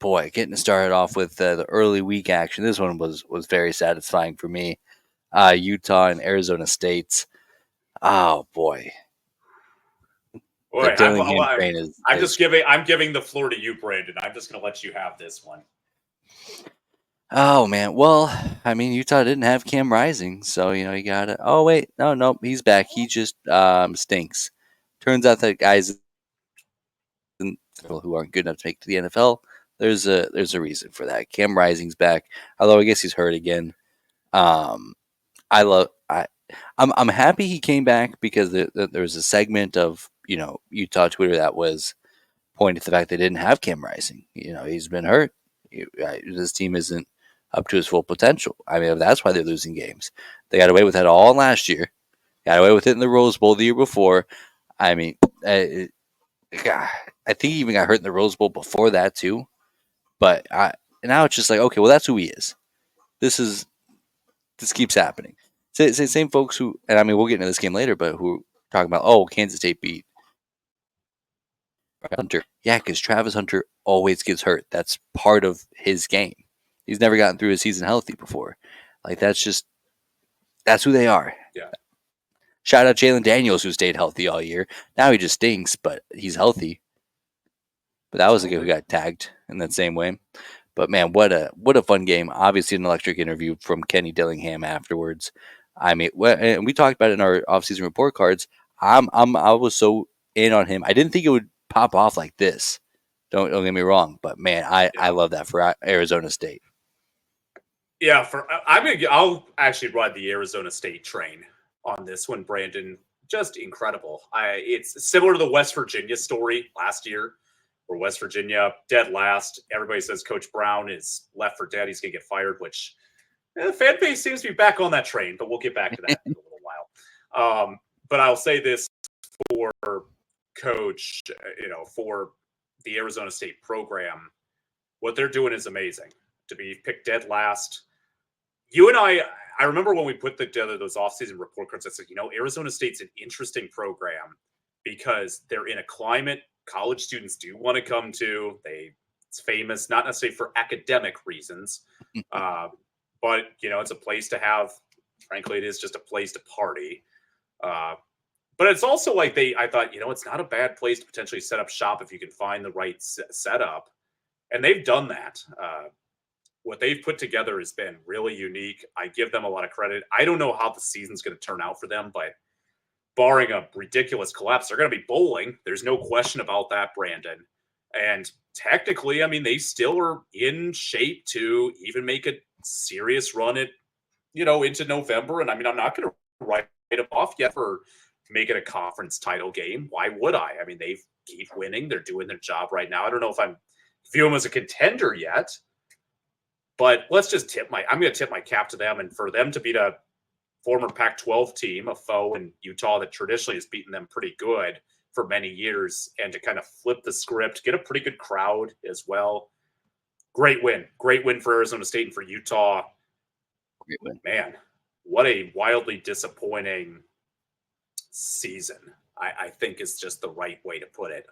boy, getting started off with the early week action. This one was very satisfying for me. Utah and Arizona State. Oh boy, the Boy, Dillingham train is. I'm giving the floor to you, Brandon. I'm just going to let you have this one. Oh man, well, I mean, Utah didn't have Cam Rising, so you got to. Oh wait, no, he's back. He just stinks. Turns out that guys who aren't good enough to make it to the NFL. There's a reason for that. Cam Rising's back, although I guess he's hurt again. I'm happy he came back because there was a segment of Utah Twitter that was pointing to the fact they didn't have Cam Rising. He's been hurt. This team isn't up to his full potential. I mean, that's why they're losing games. They got away with that all last year. Got away with it in the Rose Bowl the year before. I mean, I think he even got hurt in the Rose Bowl before that too. But now it's just like, okay, well, that's who he is. This keeps happening. Same folks who, and I mean, we'll get into this game later, but who are talking about, oh, Kansas State beat Hunter. Yeah, because Travis Hunter always gets hurt. That's part of his game. He's never gotten through a season healthy before. Like, that's who they are. Yeah. Shout out Jalen Daniels, who stayed healthy all year. Now he just stinks, but he's healthy. But that was a guy who got tagged in that same way. But man, what a fun game! Obviously, an electric interview from Kenny Dillingham afterwards. I mean, and we talked about it in our offseason report cards. I was so in on him. I didn't think it would pop off like this. Don't get me wrong, but man, I love that for Arizona State. Yeah, I'll actually ride the Arizona State train on this one, Brandon. Just incredible. It's similar to the West Virginia story last year, where West Virginia dead last. Everybody says Coach Brown is left for dead. He's going to get fired, which the fan base seems to be back on that train, but we'll get back to that in a little while. But I'll say this for Coach, for the Arizona State program, what they're doing is amazing. To be picked dead last. You and I remember when we put together those offseason report cards, I said, Arizona State's an interesting program because they're in a climate college students do want to come to. It's famous, not necessarily for academic reasons, but, it's a place to have. Frankly, it is just a place to party. But it's also like I thought, it's not a bad place to potentially set up shop if you can find the right setup. And they've done that. What they've put together has been really unique. I give them a lot of credit. I don't know how the season's going to turn out for them, but barring a ridiculous collapse, they're going to be bowling. There's no question about that, Brandon. And technically, I mean, they still are in shape to even make a serious run at, into November. And I mean, I'm not going to write them off yet for making a conference title game. Why would I? I mean, they keep winning. They're doing their job right now. I don't know if I'm view them as a contender yet. But let's just I'm going to tip my cap to them. And for them to beat a former Pac-12 team, a foe in Utah that traditionally has beaten them pretty good for many years, and to kind of flip the script, get a pretty good crowd as well. Great win for Arizona State and for Utah. Great win. Man, what a wildly disappointing season, I think is just the right way to put it.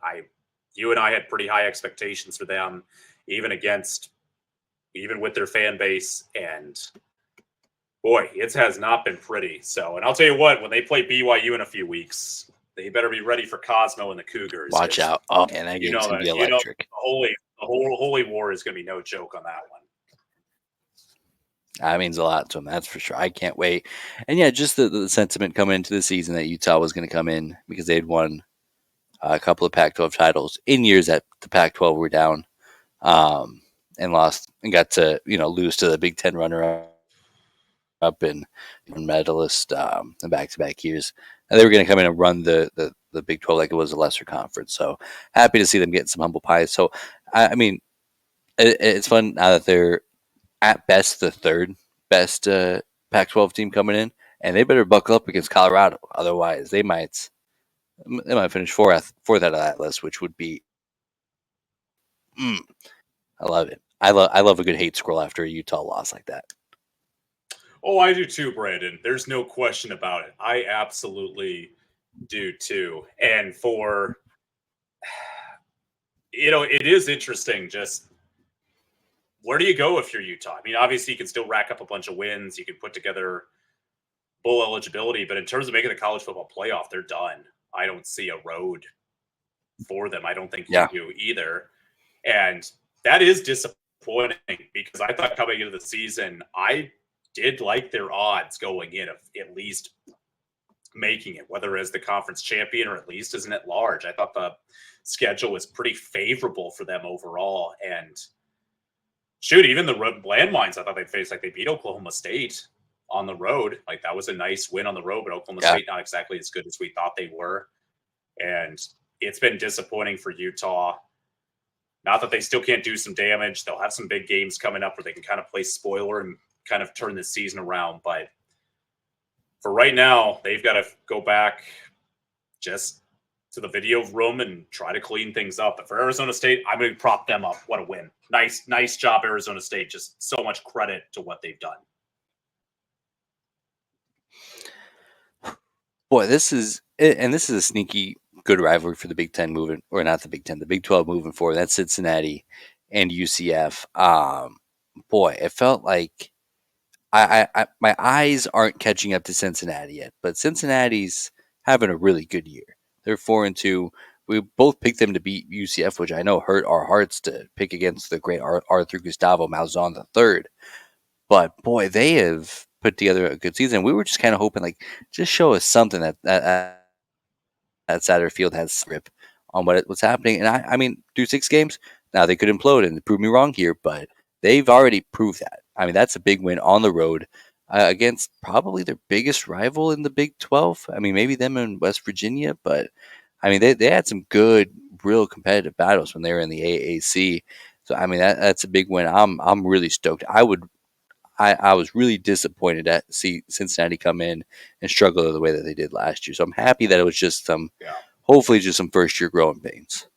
You and I had pretty high expectations for them, even with their fan base, and boy, it has not been pretty. So, and I'll tell you what, when they play BYU in a few weeks, they better be ready for Cosmo and the Cougars. Watch out. Oh, and that game's going to be electric. The holy war is going to be no joke on that one. That means a lot to them, that's for sure. I can't wait. And yeah, just the sentiment coming into the season that Utah was going to come in because they'd won a couple of Pac-12 titles in years that the Pac-12 were down. And lost and got to lose to the Big Ten runner-up and medalist in back-to-back years. And they were going to come in and run the Big 12 like it was a lesser conference. So happy to see them getting some humble pie. So I mean, it's fun now that they're at best the third best Pac-12 team coming in, and they better buckle up against Colorado. Otherwise, they might finish fourth out of that list, which would be. I love it. I love a good hate scroll after a Utah loss like that. Oh, I do too, Brandon. There's no question about it. I absolutely do too. And it is interesting just where do you go if you're Utah? I mean, obviously you can still rack up a bunch of wins. You can put together bowl eligibility, but in terms of making the college football playoff, they're done. I don't see a road for them. I don't think you Yeah, do either. And that is disappointing because I thought coming into the season, I did like their odds going in of at least making it, whether as the conference champion or at least as an at large. I thought the schedule was pretty favorable for them overall. And shoot, even the landmines, I thought they'd face, like they beat Oklahoma State on the road. Like that was a nice win on the road, but Oklahoma yeah. State not exactly as good as we thought they were. And it's been disappointing for Utah. Not that they still can't do some damage. They'll have some big games coming up where they can kind of play spoiler and kind of turn the season around. But for right now, they've got to go back just to the video room and try to clean things up. But for Arizona State, I'm going to prop them up. What a win. Nice job, Arizona State. Just so much credit to what they've done. Boy, this is a sneaky good rivalry for the Big Ten moving, or not the Big Ten, the Big 12 moving forward. That's Cincinnati and UCF. Boy, it felt like my eyes aren't catching up to Cincinnati yet, but Cincinnati's having a really good year. They're 4-2. We both picked them to beat UCF, which I know hurt our hearts to pick against the great Arthur Gustavo Malzahn III. But boy, they have put together a good season. We were just kind of hoping, like, just show us something that Satterfield has grip on what's happening. And I mean, through 6 games, now they could implode and prove me wrong here, but they've already proved that. I mean, that's a big win on the road against probably their biggest rival in the Big 12. I mean, maybe them in West Virginia, but I mean, they had some good, real competitive battles when they were in the AAC. So I mean, that's a big win. I'm really stoked. I was really disappointed to see Cincinnati come in and struggle the way that they did last year. So I'm happy that it was just hopefully just some first year growing pains.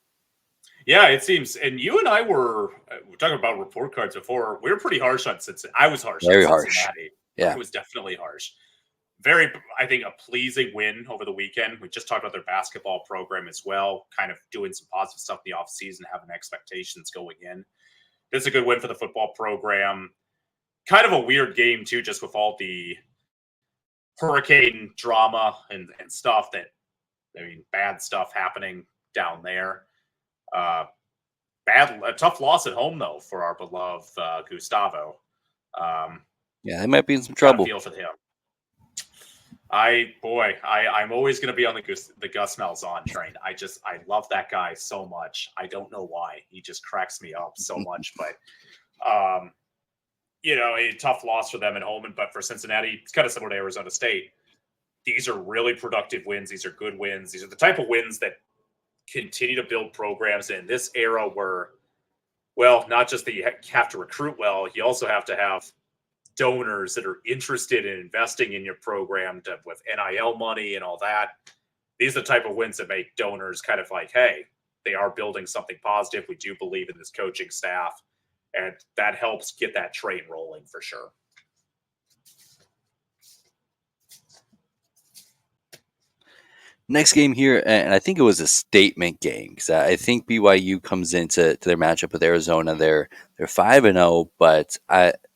Yeah, it seems. And you and I were talking about report cards before. We were pretty harsh on Cincinnati. I was harsh on Very harsh. Cincinnati. I Yeah. was definitely harsh. Very, I think, a pleasing win over the weekend. We just talked about their basketball program as well, kind of doing some positive stuff in the offseason, having expectations going in. This is a good win for the football program. Kind of a weird game, too, just with all the hurricane drama and stuff bad stuff happening down there. A tough loss at home, though, for our beloved Gustavo. Yeah, they might be in some Got a trouble. feel for him. I'm always going to be on the Gus Malzahn train. I love that guy so much. I don't know why. He just cracks me up so much. But a tough loss for them at home, but for Cincinnati, it's kind of similar to Arizona State. These are really productive wins. These are good wins. These are the type of wins that continue to build programs in this era where, well, not just that you have to recruit well, you also have to have donors that are interested in investing in your program with NIL money and all that. These are the type of wins that make donors kind of like, hey, they are building something positive. We do believe in this coaching staff. And that helps get that train rolling for sure. Next game here, and I think it was a statement game because I think BYU comes into their matchup with Arizona. They're 5-0, but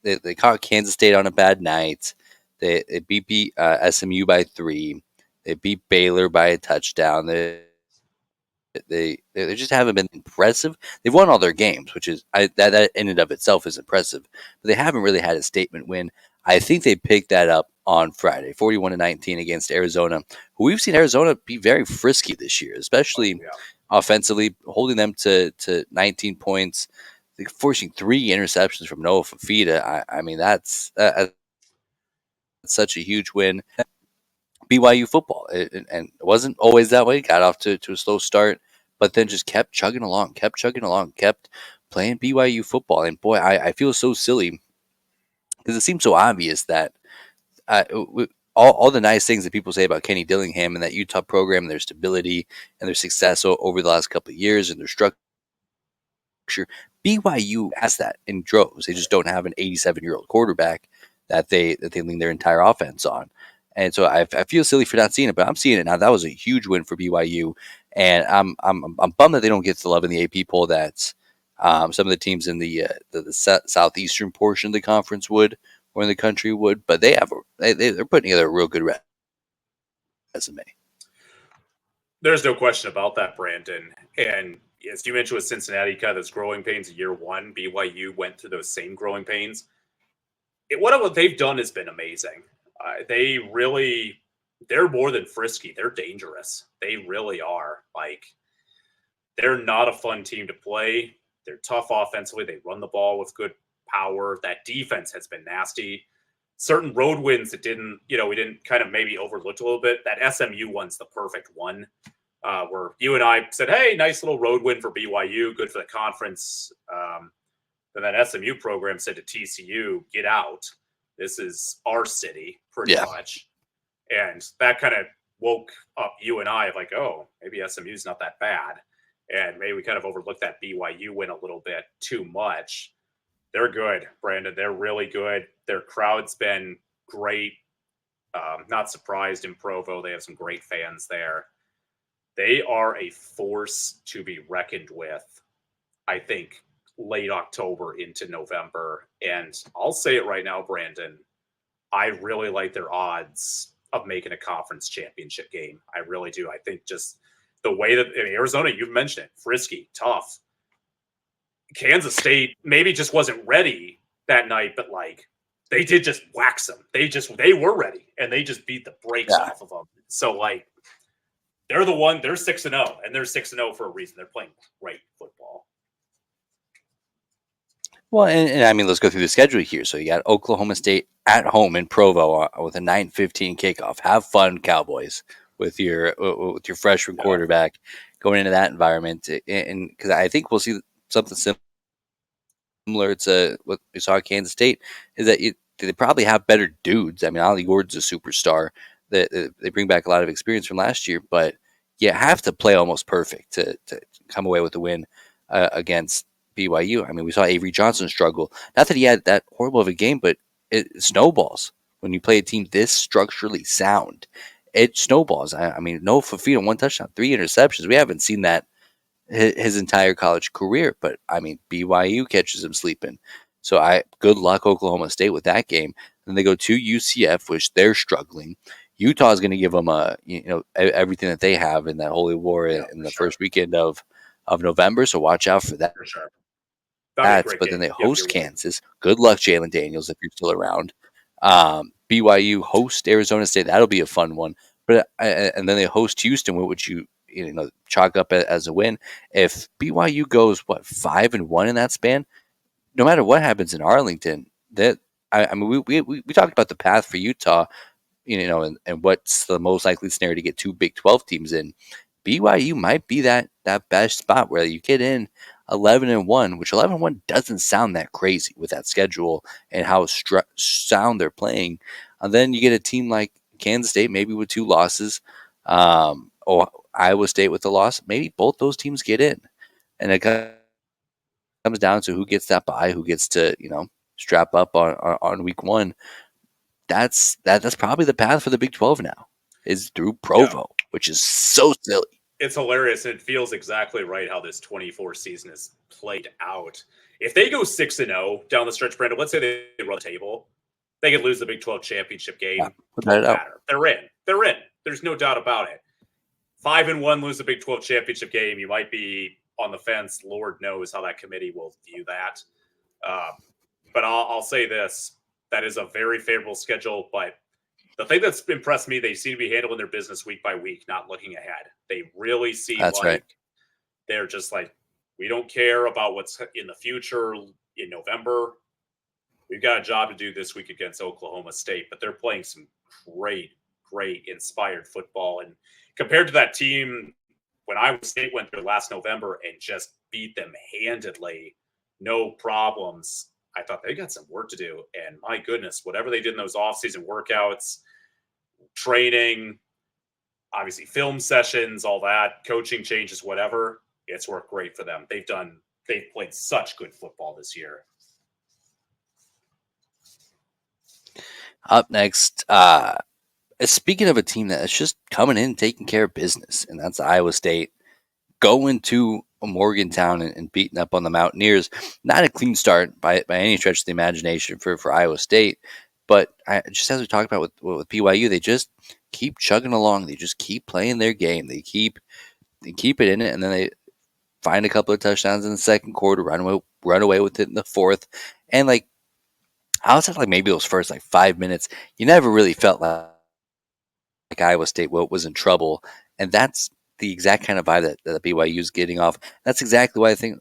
they caught Kansas State on a bad night. They beat SMU by 3. They beat Baylor by a touchdown. They just haven't been impressive. They've won all their games, which is that in and of itself is impressive. But they haven't really had a statement win. I think they picked that up on Friday, 41-19 against Arizona, who we've seen Arizona be very frisky this year, especially offensively, holding them to 19 points, forcing 3 interceptions from Noah Fafita. I mean, that's such a huge win. BYU football, and it wasn't always that way. Got off to a slow start, but then just kept chugging along, kept playing BYU football. And boy, I feel so silly because it seems so obvious that all the nice things that people say about Kenny Dillingham and that Utah program, and their stability and their success over the last couple of years and their structure. BYU has that in droves. They just don't have an 87-year-old quarterback that they lean their entire offense on. And so I feel silly for not seeing it, but I'm seeing it now. That was a huge win for BYU, and I'm bummed that they don't get the love in the AP poll that Some of the teams in the southeastern portion of the conference would, or in the country would, but they're putting together a real good resume. There's no question about that, Brandon. And as you mentioned with Cincinnati, kind of those growing pains in year one, BYU went through those same growing pains. What they've done has been amazing. They're more than frisky. They're dangerous. They really are. Like, they're not a fun team to play. They're tough offensively. They run the ball with good power. That defense has been nasty. Certain road wins that we didn't kind of maybe overlooked a little bit. That SMU one's the perfect one, where you and I said, hey, nice little road win for BYU, good for the conference. And that SMU program said to TCU, get out. This is our city, pretty much. And that kind of woke up you and I like, oh, maybe SMU's not that bad. And maybe we kind of overlooked that BYU win a little bit too much. They're good, Brandon. They're really good. Their crowd's been great. Not surprised in Provo. They have some great fans there. They are a force to be reckoned with, I think, late October into November. And I'll say it right now, Brandon, I really like their odds of making a conference championship game. I really do. I think just the way that Arizona, you've mentioned it, frisky, tough. Kansas State maybe just wasn't ready that night, but like they did just wax them. They were ready and they just beat the brakes off of them. So like they're 6-0 and they're 6-0 for a reason. They're playing great football. Well, and I mean, let's go through the schedule here. So you got Oklahoma State at home in Provo with a 9:15 kickoff. Have fun, Cowboys, with your freshman quarterback going into that environment, and because I think we'll see something similar to what we saw at Kansas State, is that they probably have better dudes. I mean, Ollie Gordon's a superstar. They bring back a lot of experience from last year, but you have to play almost perfect to come away with the win against BYU. I mean, we saw Avery Johnson struggle. Not that he had that horrible of a game, but it snowballs when you play a team this structurally sound. It snowballs. I mean, no Fafita, 1 touchdown, 3 interceptions. We haven't seen that his entire college career. But I mean, BYU catches him sleeping. So good luck Oklahoma State with that game. Then they go to UCF, which they're struggling. Utah is going to give them everything that they have in that holy war in the first weekend of November. So watch out for that. For sure. But then they host Kansas. Good luck, Jalen Daniels, if you're still around. BYU host Arizona State. That'll be a fun one. But and then they host Houston, which you chalk up as a win. If BYU goes 5-1 in that span, no matter what happens in Arlington, we talked about the path for Utah, and what's the most likely scenario to get 2 Big 12 teams in. BYU might be that best spot where you get in 11-1, which 11-1 doesn't sound that crazy with that schedule and how sound they're playing. And then you get a team like Kansas State, maybe with 2 losses, or Iowa State with a loss. Maybe both those teams get in, and it comes down to who gets that bye, who gets to strap up on week 1. That's probably the path for the Big 12 now, is through Provo, which is so silly. It's hilarious, and it feels exactly right how this 24 season is played out. If they go 6-0 down the stretch, Brandon, let's say they run the table, they could lose the Big 12 championship game. Doesn't matter. They're in. They're in. There's no doubt about it. 5-1, lose the Big 12 championship game. You might be on the fence. Lord knows how that committee will view that. But I'll say this. That is a very favorable schedule, but the thing that's impressed me, they seem to be handling their business week by week, not looking ahead. They really seem they're just like, we don't care about what's in the future in November. We've got a job to do this week against Oklahoma State, but they're playing some great inspired football. And compared to that team, when Iowa State went there last November and just beat them handedly, no problems, I thought they got some work to do. And my goodness, whatever they did in those offseason workouts, training, obviously film sessions, all that, coaching changes, whatever, it's worked great for them. They've played such good football this year. Up next, speaking of a team that's just coming in, taking care of business, and that's Iowa State, going to Morgantown and beating up on the Mountaineers. Not a clean start by any stretch of the imagination for Iowa State, but just as we talked about with BYU, they just keep chugging along. They just keep playing their game. They keep it in it, and then they find a couple of touchdowns in the second quarter, run away with it in the fourth, and like outside like maybe those first like 5 minutes, you never really felt like Iowa State was in trouble, and that's the exact kind of vibe that BYU is getting off. That's exactly why I think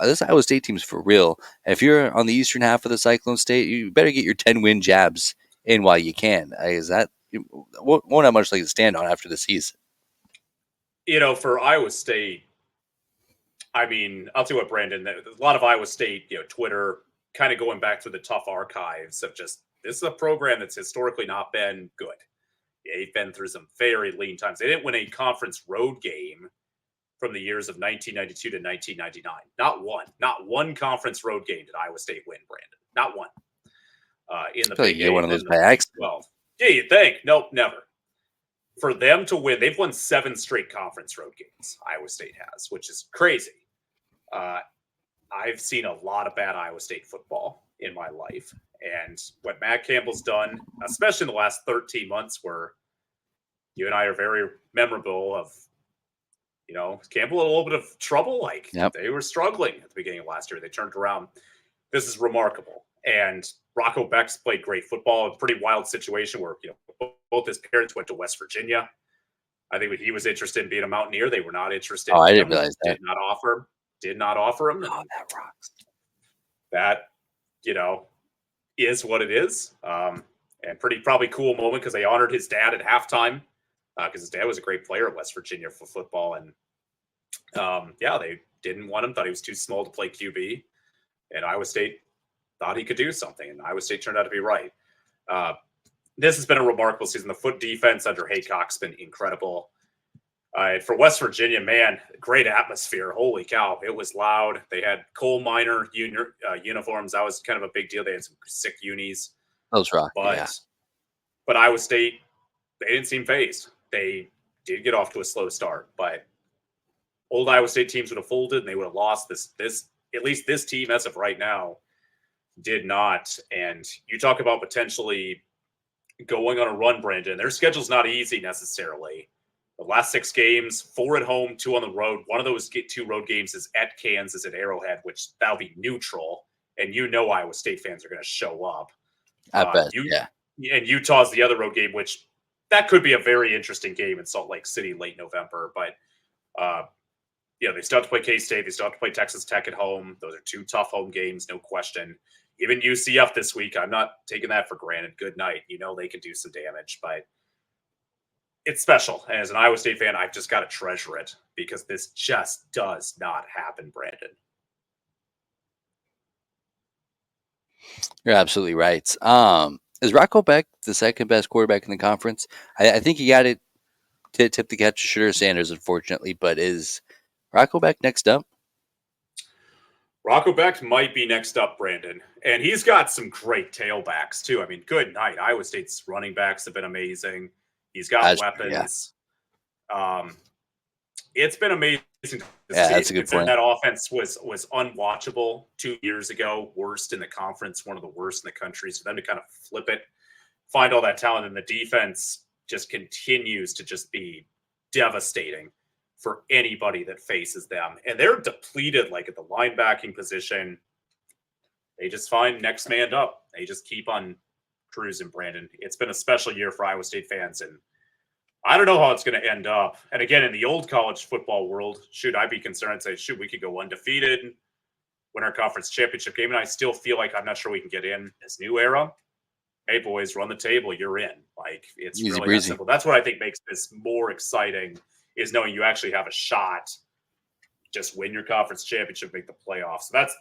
this Iowa State team's for real. And if you're on the eastern half of the Cyclone State, you better get your 10-win jabs in while you can. Is that won't have much like to stand on after the season? For Iowa State, I mean, I'll tell you what, Brandon. There's a lot of Iowa State, Twitter, kind of going back to the tough archives of just this is a program that's historically not been good. Yeah, they've been through some very lean times. They didn't win a conference road game from the years of 1992 to 1999. Not one conference road game did Iowa State win, Brandon. Not one. In the I feel like Big you get one Eight of those and the by Big accident. 12. Yeah, you think? Nope, never. For them to win, they've won 7 straight conference road games. Iowa State has, which is crazy. I've seen a lot of bad Iowa State football in my life, and what Matt Campbell's done, especially in the last 13 months, where you and I are very memorable of, Campbell in a little bit of trouble. Like Yep. they were struggling at the beginning of last year. They turned around. This is remarkable. And Rocco Beck's played great football. A pretty wild situation where, both his parents went to West Virginia. I think when he was interested in being a Mountaineer, they were not interested Oh, in I didn't him. realize that. Did not offer him. Oh, And that rocks. that, is what it is. And probably cool moment because they honored his dad at halftime because his dad was a great player at West Virginia for football. And they didn't want him, thought he was too small to play QB. And Iowa State thought he could do something. And Iowa State turned out to be right. This has been a remarkable season. The foot defense under Haycock's been incredible. For West Virginia, man, great atmosphere. Holy cow. It was loud. They had coal miner uniforms. That was kind of a big deal. They had some sick unis. Those rock. Yeah. But Iowa State, they didn't seem phased. They did get off to a slow start, but old Iowa State teams would have folded and they would have lost this at least this team as of right now did not. And you talk about potentially going on a run, Brandon. Their schedule's not easy necessarily. The last 6 games, 4 at home, 2 on the road. One of those 2 road games is at Kansas at Arrowhead, which that'll be neutral. And Iowa State fans are going to show up. I bet. Yeah. And Utah's the other road game, which that could be a very interesting game in Salt Lake City late November. But, they still have to play K-State. They still have to play Texas Tech at home. Those are 2 tough home games, no question. Even UCF this week, I'm not taking that for granted. Good night. They can do some damage, but it's special. And as an Iowa State fan, I've just got to treasure it because this just does not happen, Brandon. You're absolutely right. Is Rocco Beck the second best quarterback in the conference? I think he got it tip the catch to Shooter Sanders, unfortunately, but is Rocco Beck next up? Rocco Beck might be next up, Brandon. And he's got some great tailbacks, too. I mean, good night. Iowa State's running backs have been amazing. He's got weapons. Yeah. It's been amazing to see. That's a good point. That offense was unwatchable 2 years ago, worst in the conference, one of the worst in the country. So them to kind of flip it, find all that talent, and the defense just continues to just be devastating for anybody that faces them. And they're depleted, like at the linebacking position. They just find next man up. They just keep on cruising, Brandon. It's been a special year for Iowa State fans, and I don't know how it's going to end up. And again, in the old college football world, should I be concerned and say, shoot, we could go undefeated, win our conference championship game, and I still feel like I'm not sure we can get in this new era. Hey, boys, run the table. You're in. Like, it's easy really breezy. that simple. That's what I think makes this more exciting is knowing you actually have a shot. Just win your conference championship, make the playoffs. So that's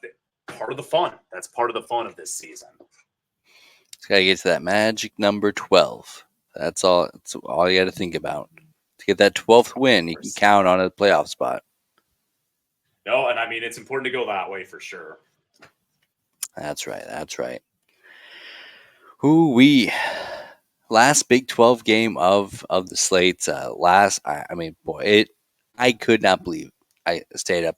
part of the fun. That's part of the fun of this season. It's got to get to that magic number 12. That's all you got to think about. To get that 12th win, you can count on a playoff spot. No, and I mean, it's important to go that way for sure. That's right. Last Big 12 game of the slate. I could not believe I stayed up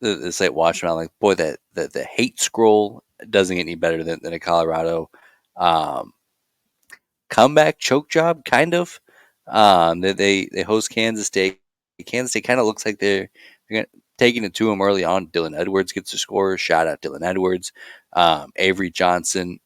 this late watching. I'm like, boy, that the hate scroll doesn't get any better than a Colorado um, comeback choke job, kind of. They host Kansas State. Kansas State kind of looks like they're taking it to them early on. Dylan Edwards gets a score. Shout out Dylan Edwards. Avery Johnson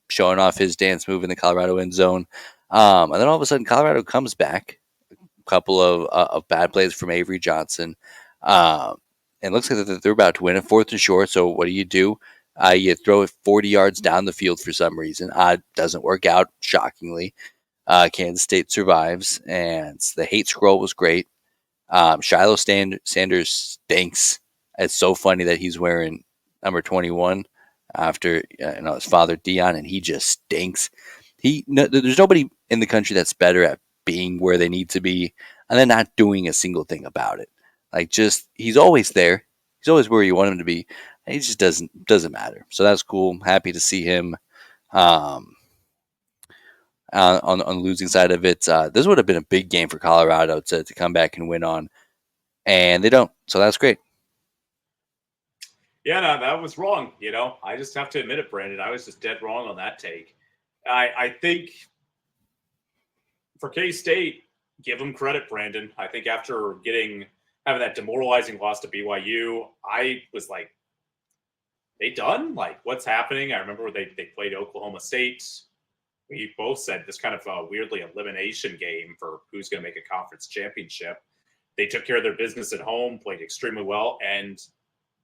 showing off his dance move in the Colorado end zone. And then all of a sudden, Colorado comes back. A couple of bad plays from Avery Johnson. Um, and it looks like they're about to win it. 4th and short. So what do? You throw it 40 yards down the field for some reason. Doesn't work out, shockingly. Kansas State survives, and the hate scroll was great. Shiloh Sanders stinks. It's so funny that he's wearing number 21 after his father Dion, and he just stinks. There's nobody in the country that's better at being where they need to be and then not doing a single thing about it. Like, just he's always there. He's always where you want him to be. And he just doesn't matter. So that's cool. I'm happy to see him um, on the losing side of it. This would have been a big game for Colorado to come back and win on, and they don't. So that's great. Yeah, no, that was wrong. I just have to admit it, Brandon. I was just dead wrong on that take. I think for K-State, give them credit, Brandon. I think after having that demoralizing loss to BYU, I was like, they done? Like, what's happening? I remember they played Oklahoma State. We both said this kind of weirdly elimination game for who's going to make a conference championship. They took care of their business at home, played extremely well, and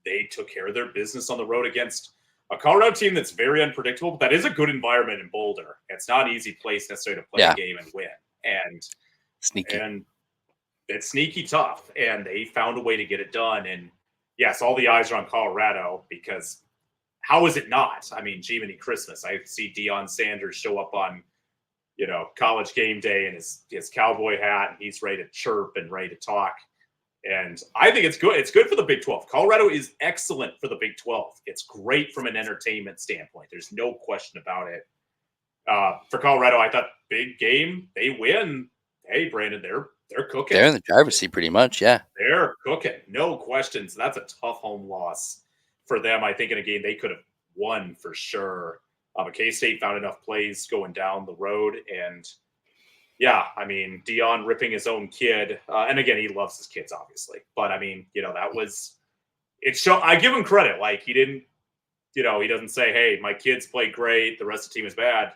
they took care of their business on the road against a Colorado team that's very unpredictable, but that is a good environment in Boulder. It's not an easy place necessarily to play a game and win. And Sneaky. And it's sneaky tough. And they found a way to get it done. And yes, all the eyes are on Colorado because how is it not? I mean, Jiminy Christmas. I see Deion Sanders show up on, college game day in his cowboy hat, and he's ready to chirp and ready to talk. And I think it's good. It's good for the Big 12. Colorado is excellent for the Big 12. It's great from an entertainment standpoint. There's no question about it. For Colorado, I thought big game. They win. Hey, Brandon, they're cooking. They're in the driver's seat pretty much, yeah. They're cooking. No questions. That's a tough home loss for them. I think in a game they could have won for sure. But K-State found enough plays going down the road, and yeah, I mean, Deion ripping his own kid. And again, he loves his kids, obviously. But I mean, that was it. I give him credit. Like, he didn't, he doesn't say, hey, my kids played great, the rest of the team is bad.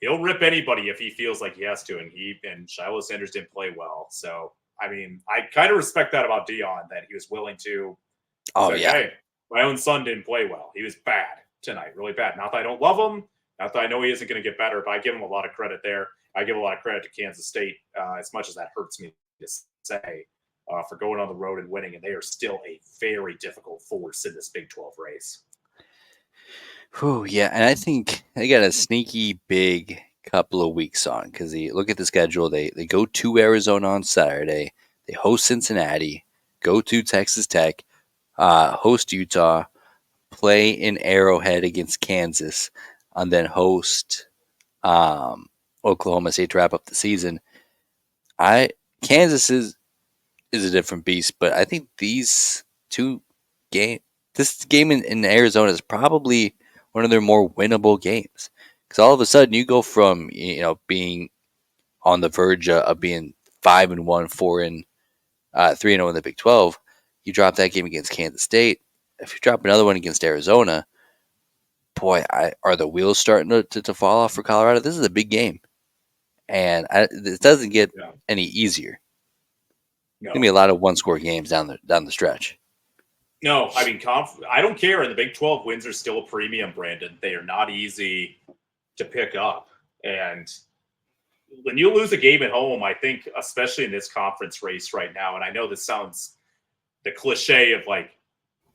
He'll rip anybody if he feels like he has to. And Shiloh Sanders didn't play well. So, I mean, I kind of respect that about Deion, that he was willing to say, hey, my own son didn't play well. He was bad tonight, really bad. Not that I don't love him. Not that I know he isn't going to get better, but I give him a lot of credit there. I give a lot of credit to Kansas State, as much as that hurts me to say, for going on the road and winning. And they are still a very difficult force in this Big 12 race. Whew, yeah, and I think they got a sneaky big couple of weeks on because they look at the schedule. They go to Arizona on Saturday. They host Cincinnati, go to Texas Tech, host Utah, play in Arrowhead against Kansas, and then host Oklahoma State to wrap up the season. Kansas is a different beast, but I think these two this game in Arizona is probably one of their more winnable games because all of a sudden you go from being on the verge of being 5-1, 3-0 in the Big 12. You drop that game against Kansas State. If you drop another one against Arizona, boy, are the wheels starting to fall off for Colorado? This is a big game, and it doesn't get any easier. No. Gonna be a lot of one-score games down the stretch. No, I mean, I don't care. And the Big 12 wins are still a premium, Brandon. They are not easy to pick up. And when you lose a game at home, I think, especially in this conference race right now, and I know this sounds the cliche of like,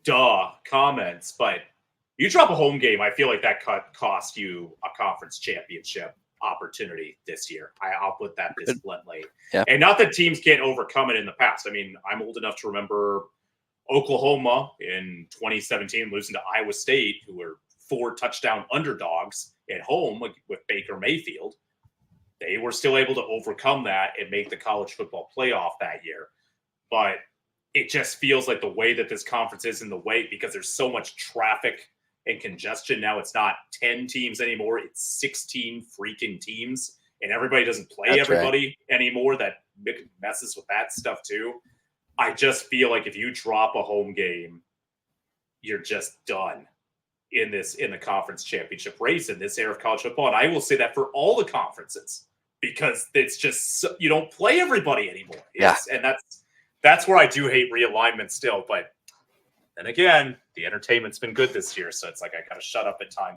duh comments, but you drop a home game, I feel like that cost you a conference championship opportunity this year. I'll put that this bluntly. Yeah. And not that teams can't overcome it in the past. I mean, I'm old enough to remember Oklahoma in 2017 losing to Iowa State, who were 4 touchdown underdogs at home with Baker Mayfield. They were still able to overcome that and make the college football playoff that year. but it just feels like the way that this conference is in the way, because there's so much traffic and congestion now. It's not 10 teams anymore. It's 16 freaking teams, and everybody doesn't play everybody anymore. That messes with that stuff too. I just feel like if you drop a home game, you're just done in the conference championship race in this era of college football. And I will say that for all the conferences, because it's just, you don't play everybody anymore. And that's where I do hate realignment still. But then again, the entertainment's been good this year, so it's like I gotta shut up at times.